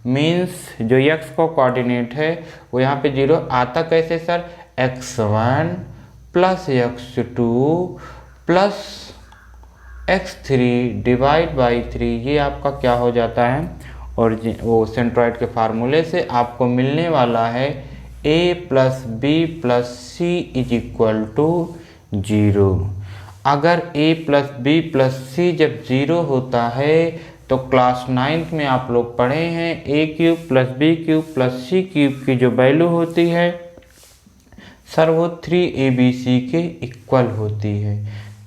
means जो x का कोऑर्डिनेट है वो यहाँ पे 0 आता कैसे sir, x1 + x2 + x3 divide by 3, ये आपका क्या हो जाता है, और वो सेंट्रॉइड के फार्मूले से आपको मिलने वाला है a + b + c is equal to 0। अगर a + b + c जब 0 होता है तो क्लास 9th में आप लोग पढ़े हैं a³ + b³ + c³ की जो वैल्यू होती है सर वो 3abc के इक्वल होती है।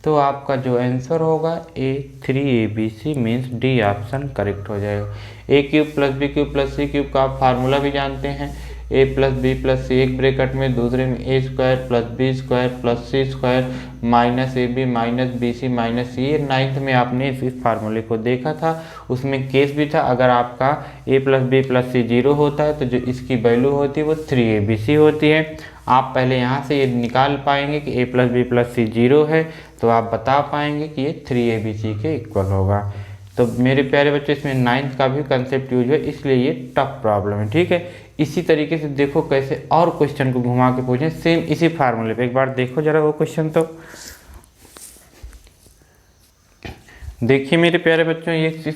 तो आपका जो आंसर होगा ए 3abc means D option correct हो जाएगा। a³ + b³ + c³ का आप फार्मूला भी जानते हैं, a + b + c, एक ब्रैकेट में दूसरे में a² + b² + c² -ab -bc -c। ये 9th में आपने इस फार्मूले को देखा था, उसमें केस भी था अगर आपका a + b + c 0 होता है तो जो इसकी वैल्यू होती है वो 3abc होती है। आप पहले यहाँ से ये निकाल पाएंगे कि a + b + c 0 है तो आप बता पाएंगे कि ये 3abc के इक्वल होगा। तो मेरे प्यारे बच्चों इसमें 9th का भी कंसेप्ट यूज है, इसलिए ये टफ प्रॉब्लम है। ठीक है, इसी तरीके से देखो कैसे और क्वेश्चन को घुमा के पूछें सेम इसी फार्मूले पे। एक बार देखो जरा वो क्वेश्चन, तो देखिए मेरे प्यारे बच्चों ये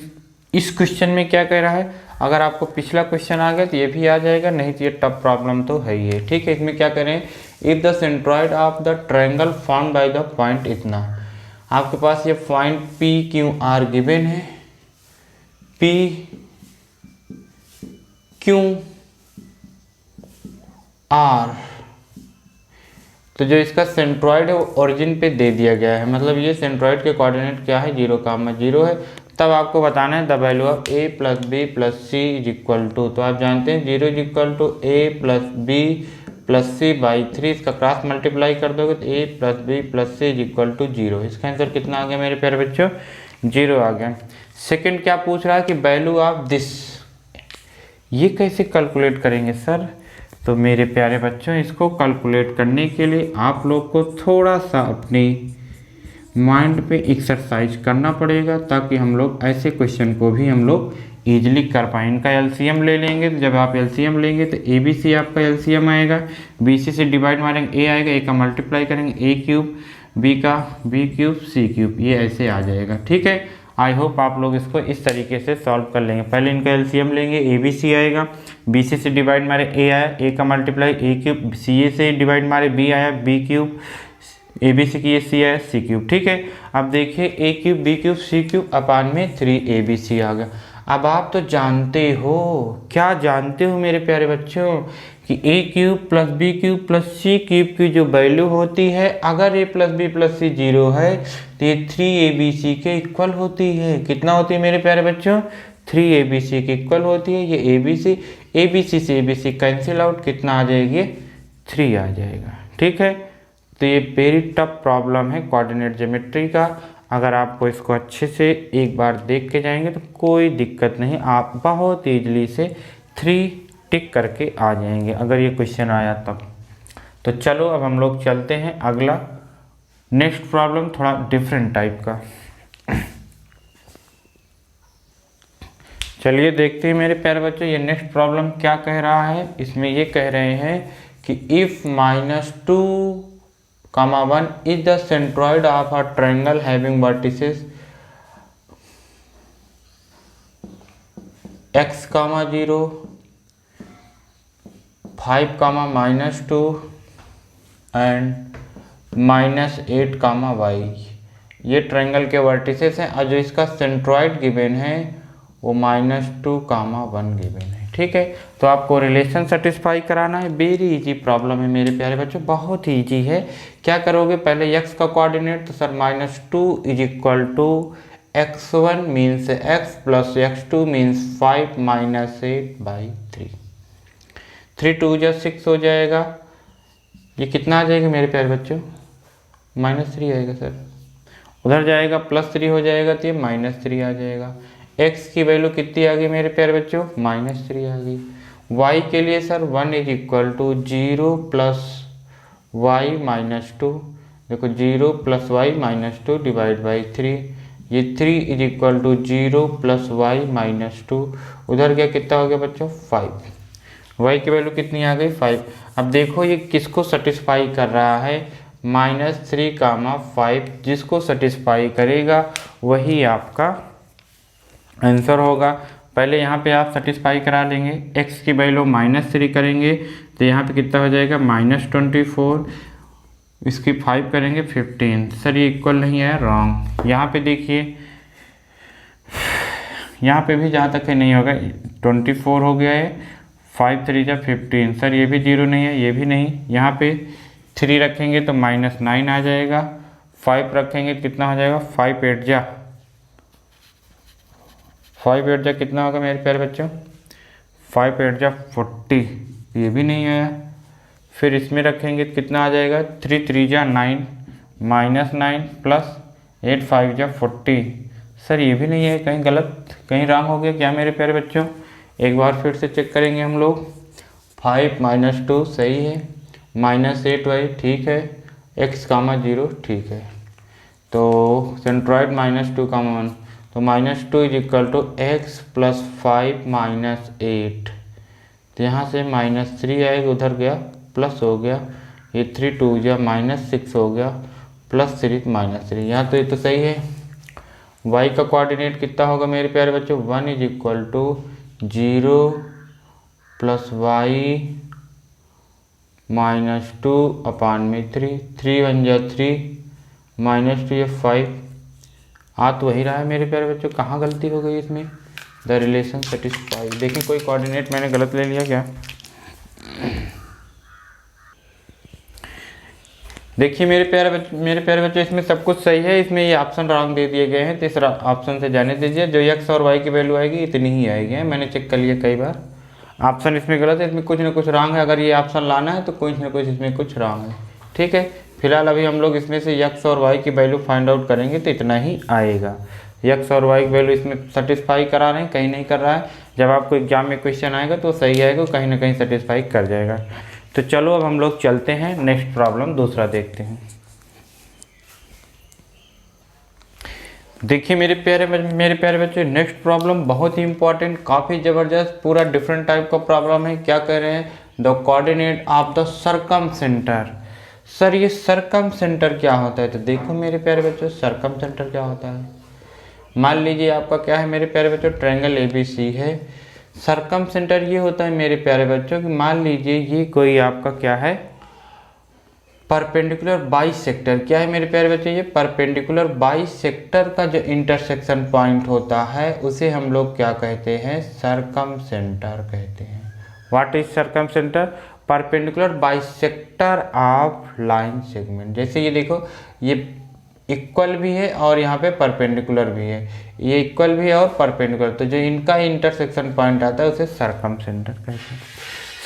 इस क्वेश्चन में क्या कह रहा है, अगर आपको पिछला क्वेश्चन आ गया तो ये भी आ जाएगा, नहीं तो ये टफ प्रॉब्लम तो है ही है। ठीक है, इसमें क्या करें, if the centroid of the triangle found by the point इतना, आपके पास ये पॉइंट PQR गिवन है, PQR, तो जो इसका सेंट्रॉइड है वो ओरिजिन पे दे दिया गया है, मतलब ये सेंट्रॉइड के कोऑर्डिनेट क्या है 0, 0 है। तब आपको बताना है the value of a + b + c is equal to, तो आप जानते हैं 0 is equal to a + b + c by 3, इसका क्रॉस मल्टीप्लाई कर दोगे तो a + b + c is equal to 0। इसका आंसर कितना आ गया मेरे प्यारे बच्चों, 0 आ गया। सेकंड क्या पूछ रहा है कि वैल्यू ऑफ दिस, ये कैसे कैलकुलेट करेंगे सर, तो मेरे प्यारे बच्चों इसको कैलकुलेट करने के लिए आप लोग को थोड़ा सा अपनी माइंड पे एक्सरसाइज करना पड़ेगा, ताकि हम लोग ऐसे क्वेश्चन को भी हम लोग ईजिली कर पाएँ। इनका एलसीएम ले लेंगे, तो जब आप एलसीएम लेंगे तो ABC आपका एलसीएम आएगा, BC से डिवाइड मारेंगे A आएगा, A का मल्टीप्लाई करेंगे A³ B का B³ C³, ये ऐसे आ जाएगा। ठीक है, आई होप आप लोग इसको इस तरीके से सॉल्व कर लेंगे। पहले इनका एलसीएम लेंगे, ABC आएगा, BC से डिवाइड मारे A आया, A का मल्टीप्लाई A³ CA से डिवाइड मारे B आया B³, ABC की ये C आया C³। ठीक है, अब देखिए ए cube B cube C cube अपान में 3abc आ गया। अब आप तो जानते हो, क्या जानते हो मेरे प्यारे बच्चों, कि A cube plus B cube plus C cube की जो वैल्यू होती है, अगर A plus B plus C 0 है तो ये 3abc के इक्वल होती है। कितना होती है मेरे प्यारे बच्चों? 3abc के इक्वल होती है। ये abc से abc कैंसिल आउट, कितना आ जाएगी? 3 आ जाएगा। ठीक है, तो ये वेरी टफ प्रॉब्लम है कोऑर्डिनेट ज्योमेट्री का। अगर आपको इसको अच्छे से एक बार देख के जाएंगे तो कोई दिक्कत नहीं, आप बहुत ईजिली से 3 टिक करके आ जाएंगे अगर ये क्वेश्चन आया तब। तो चलो अब हम लोग चलते हैं अगला, नेक्स्ट प्रॉब्लम थोड़ा डिफरेंट टाइप का। चलिए देखते हैं मेरे प्यारे बच्चों ये नेक्स्ट प्रॉब्लम क्या कह रहा है। इसमें ये कह रहे हैं कि if -2, 1 is the centroid of a triangle having vertices x, 0, 5, -2 and -8, y। ये ट्रायंगल के वर्टिसेस हैं और जो इसका सेंट्रॉइड गिवन है वो -2, 1 गिवन है। ठीक है, तो आपको रिलेशन सेटिस्फाई कराना है। वेरी इजी प्रॉब्लम है मेरे प्यारे बच्चों, बहुत ही इजी है। क्या करोगे, पहले x का कोऑर्डिनेट, तो sir -2 is equal to x1 means x plus x2 means 5 -8/3। 3 2 जा 6 हो जाएगा। ये कितना आ जाएगा मेरे प्यारे बच्चों? -3 आएगा सर। उधर जाएगा +3 हो जाएगा तो ये -3 आ जाएगा। x की वैल्यू कितनी आ गई मेरे प्यारे बच्चों? -3 आ गई। y के लिए sir 1 is equal to 0 plus y -2। देखो 0 प्लस y -2 डिवाइड बाई 3। ये 3 is equal to 0 plus y -2। उधर क्या कितना हो गया बच्चों? 5। y की वैल्यू कितनी आ गई? 5। अब देखो ये किसको सेटिस्फाई कर रहा है? -3, 5। जिसको सेटिस्फाई करेगा वही आपका आंसर होगा। पहले यहाँ पे आप सेटिस्फाई करा लेंगे। x की वैल्यू -3 करेंगे तो यहाँ पे कितना हो जाएगा? -24। इसकी 5 करेंगे 15। सर ये इक्वल नहीं है, रॉन्ग। यहाँ पे देखिए, यहाँ पे भी जहाँ तक है नहीं होगा। 24 हो गया है, 5 3 जा 15। सर ये भी 0 नहीं है, ये भी नहीं। यहाँ पे 3 रखेंगे तो -9 आ जाएगा। 5 रखेंगे कितना हो जाएगा? 5 8 जा 5 8 जा कितना होगा मेरे प्यारे बच्चों? 5 8 जा 40। ये भी नहीं आया। फिर इसमें रखेंगे तो कितना आ जाएगा? 3 3 जा 9 -9 प्लस 8 5 जा 40। सर ये भी नहीं है, कहीं गलत, कहीं रॉन्ग हो गया क्या मेरे प्यारे बच्चों? एक बार फिर से चेक करेंगे हम लोग। 5 -2 सही है, -8y ठीक है, x, 0 ठीक है। तो सेंट्रॉइड -2, 1, तो -2 is equal to x plus 5 -8। तो यहाँ से -3 आएगा, उधर गया प्लस हो गया। ये 3 2 जा -6 हो गया, +3 -3। यहाँ तो ये तो सही है। y का कोऑर्डिनेट कितना होगा मेरे प्यारे बच्चों? 1 is equal to 0 plus y -2 अपान में 3। 3 1 जा 3 -2 ये 5। आ तो वही रहा है मेरे प्यारे बच्चों, कहाँ गलती हो गई इसमें? The relation satisfy. देखिए कोई कोऑर्डिनेट मैंने गलत ले लिया क्या? देखिए मेरे प्यारे बच्चों इसमें सब कुछ सही है। इसमें ये ऑप्शन रॉन्ग दे दिए गए हैं, तो इस ऑप्शन से जाने दीजिए। जो x और y की वैल्यू आएगी इतनी ही आएगी, मैंने चेक कर लिया कई बार। ऑप्शन इसमें गलत है, इसमें कुछ ना कुछ रॉन्ग है। अगर ये ऑप्शन लाना है तो कुछ ना कुछ इसमें कुछ रॉन्ग है। ठीक है, फिलहाल अभी हम लोग इसमें से x और y की वैल्यू फाइंड आउट करेंगे तो इतना ही आएगा। x और y की वैल्यू इसमें सेटिस्फाई करा रहे हैं, कहीं नहीं कर रहा है। जब आपको एग्जाम में क्वेश्चन आएगा तो सही आएगा, कहीं ना कहीं सेटिस्फाई कर जाएगा। तो चलो अब हम लोग चलते हैं नेक्स्ट प्रॉब्लम दूसरा देखते हैं। देखिए मेरे प्यारे बच्चों नेक्स्ट प्रॉब्लम बहुत ही इंपॉर्टेंट, काफ़ी ज़बरदस्त, पूरा डिफरेंट टाइप का प्रॉब्लम है। क्या कह रहे हैं? The coordinate of the circum centre. Sir ये सर्कम सेंटर क्या होता है? तो देखो मेरे प्यारे बच्चों सर्कम सेंटर क्या होता है। मान लीजिए आपका क्या है मेरे प्यारे बच्चों? ट्रायंगल ABC है। सर्कम सेंटर ये होता है मेरे प्यारे बच्चों कि मान लीजिए ये कोई आपका क्या है? Perpendicular bisector. क्या है मेरे प्यारे बच्चे? ये परपेंडिकुलर बाइसेक्टर का जो इंटरसेक्शन पॉइंट होता है उसे हम लोग क्या कहते हैं? सरकमसेंटर कहते हैं। What is circumcentre? Perpendicular bisector of line segment. जैसे ये देखो, ये इक्वल भी है और यहाँ पे परपेंडिकुलर भी है, ये इक्वल भी है और परपेंडिकुलर, तो जो इनका इंटरसेक्शन पॉइंट आता है उसे सरकमसेंटर कहते हैं।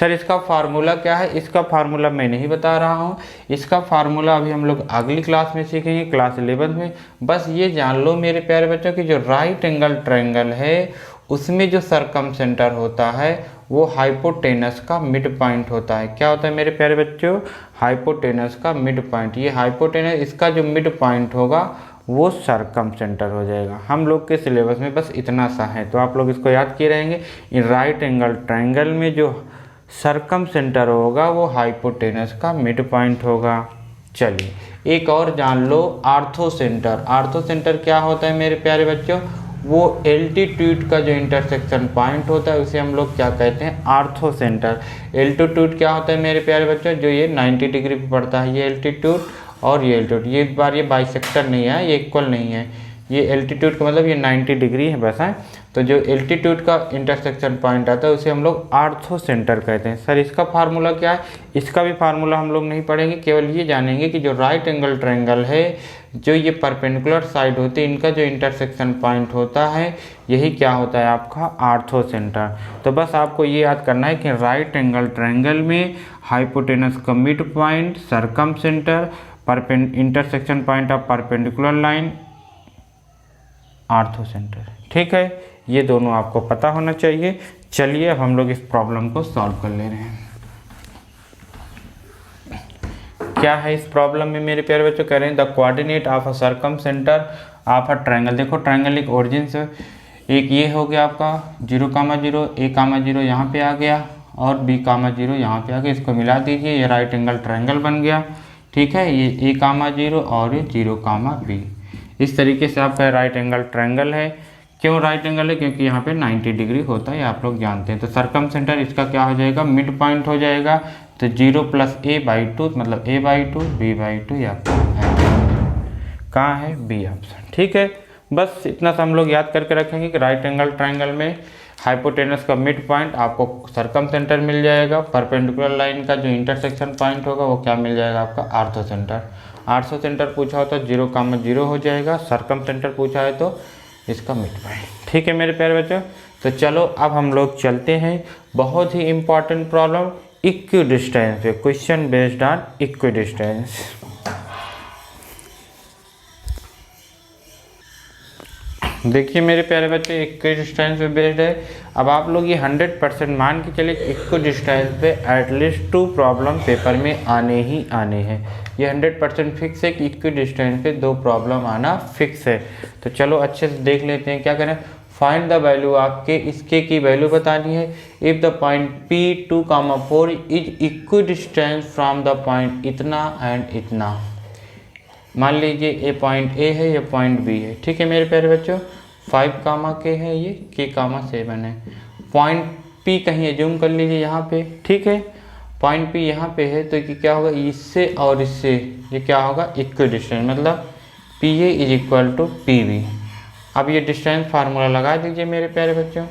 सर इसका फार्मूला क्या है? इसका फार्मूला मैं नहीं बता रहा हूँ, इसका फार्मूला अभी हम लोग अगली क्लास में सीखेंगे, क्लास 11 में। बस ये जान लो मेरे प्यारे बच्चों कि जो राइट एंगल ट्रायंगल है उसमें जो सरकमसेंटर होता है वो हाइपोटेनस का मिड पॉइंट होता है। क्या होता है मेरे प्यारे बच्चों? हाइपोटेनस का मिड पॉइंट। ये हाइपोटेनस, इसका जो मिड पॉइंट होगा वो सरकमसेंटर हो जाएगा। हम लोग के सिलेबस में बस इतना सा है, तो आप लोग इसको याद किए रहेंगे। इन राइट एंगल ट्रायंगल में जो सरकमसेंटर होगा वो हाइपोटेनस का मिड पॉइंट होगा। चलिए एक और जान लो, आर्थोसेंटर। आर्थोसेंटर क्या होता है मेरे प्यारे बच्चों? वो एल्टीट्यूड का जो इंटरसेक्शन पॉइंट होता है उसे हम लोग क्या कहते हैं? आर्थोसेंटर। एल्टीट्यूड क्या होता है मेरे प्यारे बच्चों? जो ये 90 डिग्री पे पड़ता है, ये एल्टीट्यूड और ये एल्टीट्यूड। ये बार ये बाइसेक्टर नहीं है, ये इक्वल नहीं है, ये एल्टीट्यूड का मतलब ये 90 डिग्री है बस है। तो जो एल्टीट्यूड का इंटरसेक्शन पॉइंट आता है उसे हम लोग आर्थोसेंटर कहते हैं। सर इसका फार्मूला क्या है? इसका भी फार्मूला हम लोग नहीं पढ़ेंगे, केवल ये जानेंगे कि जो राइट एंगल ट्रायंगल है, जो ये परपेंडिकुलर साइड होती है, इनका जो इंटरसेक्शन पॉइंट होता है यही क्या होता है आपका? आर्थोसेंटर। तो बस आपको ये याद करना है कि राइट एंगल ट्रायंगल में हाइपोटेनस का mid point, circumcentre, intersection point of perpendicular line, orthocentre. ठीक है, ये दोनों आपको पता होना चाहिए। चलिए अब हम लोग इस प्रॉब्लम को सॉल्व कर ले रहे हैं। क्या है इस प्रॉब्लम में मेरे प्यारे बच्चों? कह रहे हैं the coordinate of a circumcentre of a triangle. देखो ट्रायंगल एक ओरिजिन से, एक ये हो गया आपका 0,0, A,0 यहाँ पे आ गया और B,0 यहाँ पे आ गया। इसको मिला दीजिए, ये राइट एंगल ट्रायंगल बन गया। ठीक है, ये A,0 और ये 0,B। इस तरीके से आपका राइट एंगल ट्रायंगल है। क्यों राइट एंगल है? क्योंकि यहाँ पे 90 डिग्री होता है, आप लोग जानते हैं। तो सरकमसेंटर इसका क्या हो जाएगा? मिड पॉइंट हो जाएगा। तो 0 + A/2 मतलब A/2 B/2, या कहाँ है? B option. ठीक है, बस इतना सा हम लोग याद करके रखेंगे कि राइट एंगल ट्रायंगल में हाइपोटेनस का मिड पॉइंट आपको सरकमसेंटर मिल जाएगा, परपेंडिकुलर लाइन का जो इंटरसेक्शन पॉइंट होगा वो क्या मिल जाएगा आपका? आर्थोसेंटर। आर्थोसेंटर पूछा हो तो 0,0 हो जाएगा, सरकमसेंटर पूछा है तो इसका मिड पॉइंट। ठीक है मेरे प्यारे बच्चों, तो चलो अब हम लोग चलते हैं बहुत ही इंपॉर्टेंट प्रॉब्लम इक्विडिस्टेंस पे, क्वेश्चन बेस्ड ऑन इक्विडिस्टेंस। देखिए मेरे प्यारे बच्चे, इक्विडिस्टेंस पे बेस्ड है। अब आप लोग ये 100% मान के चलिए इक्विडिस्टेंस पे एटलीस्ट 2 प्रॉब्लम पेपर में आने ही आने हैं। ये 100% फिक्स है कि इक्विडिस्टेंस पे 2 प्रॉब्लम आना फिक्स है। तो चलो अच्छे से देख लेते हैं। क्या करें? फाइंड द वैल्यू, आपके इसके की वैल्यू बतानी है। If the point P2, 4 is equidistance from the point इतना एंड इतना। मान लीजिए ये पॉइंट A है, ये पॉइंट B है। ठीक है मेरे प्यारे बच्चों, 5, K है, ये K, 7 है। पॉइंट P कहीं एज्यूम कर लीजिए यहाँ पे। ठीक है, पॉइंट P यहाँ पे है तो ये क्या होगा? इससे और इससे ये क्या होगा? इक्विडिस्टेंस, मतलब PA = PB। अब ये डिस्टेंस फार्मूला लगा दीजिए मेरे प्यारे बच्चों।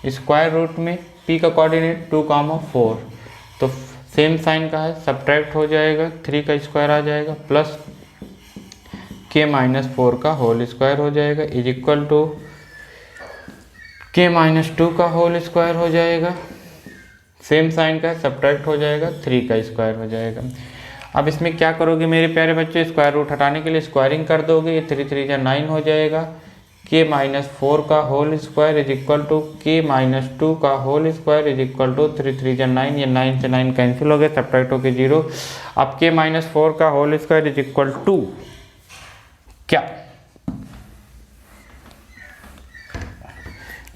स्क्वायर रूट में P का कोऑर्डिनेट 2, 4, तो सेम साइन का है, सब्ट्रैक्ट हो जाएगा, 3 का स्क्वायर आ जाएगा, प्लस K - 4 का होल स्क्वायर हो जाएगा, = K - 2 का होल स्क्वायर हो जाएगा। सेम साइन का सब्ट्रैक्ट हो जाएगा, 3 का स्क्वायर हो जाएगा। अब इसमें क्या करोगे मेरे प्यारे बच्चे? स्क्वायर रूट हटाने के लिए स्क्वायरिंग कर दोगे, ये 3 3 या 9 हो जाएगा। K - 4 का होल स्क्वायर = K - 2 का होल स्क्वायर = 3 3 या 9, ये 9 से 9 कैंसिल हो गए, सब्ट्रैक्ट होके 0। अब K - 4 का होल स्क्वायर = क्या?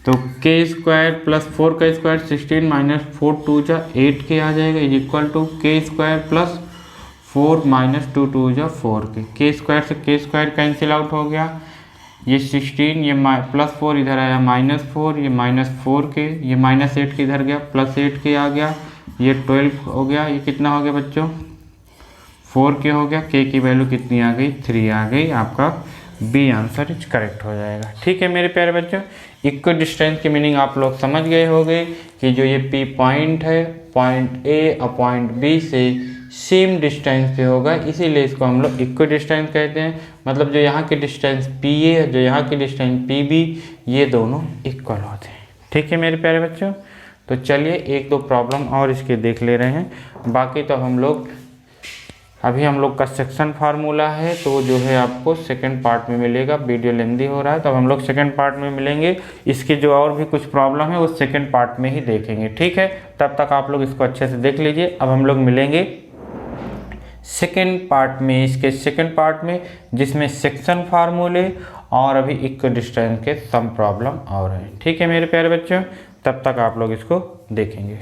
तो K² + 4 का स्क्वायर 16 - 4 2 जा 8K आ जाएगा, = K² + 4 - 2 2 जा 4K। K² से K² कैंसिल आउट हो गया, ये 16, ये +4 इधर आया -4, ये -4K, ये -8K इधर गया, +8K आ गया, ये 12 हो गया। ये कितना हो गया बच्चों? 4 के हो गया, के की वैल्यू कितनी आ गई 3 आ गई, आपका बी आंसर इज करेक्ट हो जाएगा। ठीक है मेरे प्यारे बच्चों, इक्व डिस्टेंस की मीनिंग आप लोग समझ गए होंगे कि जो ये पी पॉइंट है पॉइंट ए और पॉइंट बी से सेम डिस्टेंस पे होगा, इसीलिए इसको हम लोग इक्व डिस्टेंस कहते हैं। मतलब जो यहाँ की डिस्टेंस पी ए जो यहाँ की डिस्टेंस पी बी, ये दोनों इक्वल होते हैं। ठीक है मेरे प्यारे बच्चों, तो चलिए एक दो प्रॉब्लम और इसके देख ले रहे हैं। बाकी तो हम लोग अभी हम लोग का सेक्शन फार्मूला है तो जो है आपको सेकंड पार्ट में मिलेगा। वीडियो लेंदी हो रहा है तो हम लोग सेकंड पार्ट में मिलेंगे। इसके जो और भी कुछ प्रॉब्लम है वो सेकंड पार्ट में ही देखेंगे। ठीक है, तब तक आप लोग इसको अच्छे से देख लीजिए। अब हम लोग मिलेंगे सेकंड पार्ट में, इसके सेकंड पार्ट में, जिसमें सेक्शन फार्मूले और अभी इक्व डिस्टेंस के सम प्रॉब्लम और हैं। ठीक है मेरे प्यारे बच्चों, तब तक आप लोग इसको देखेंगे।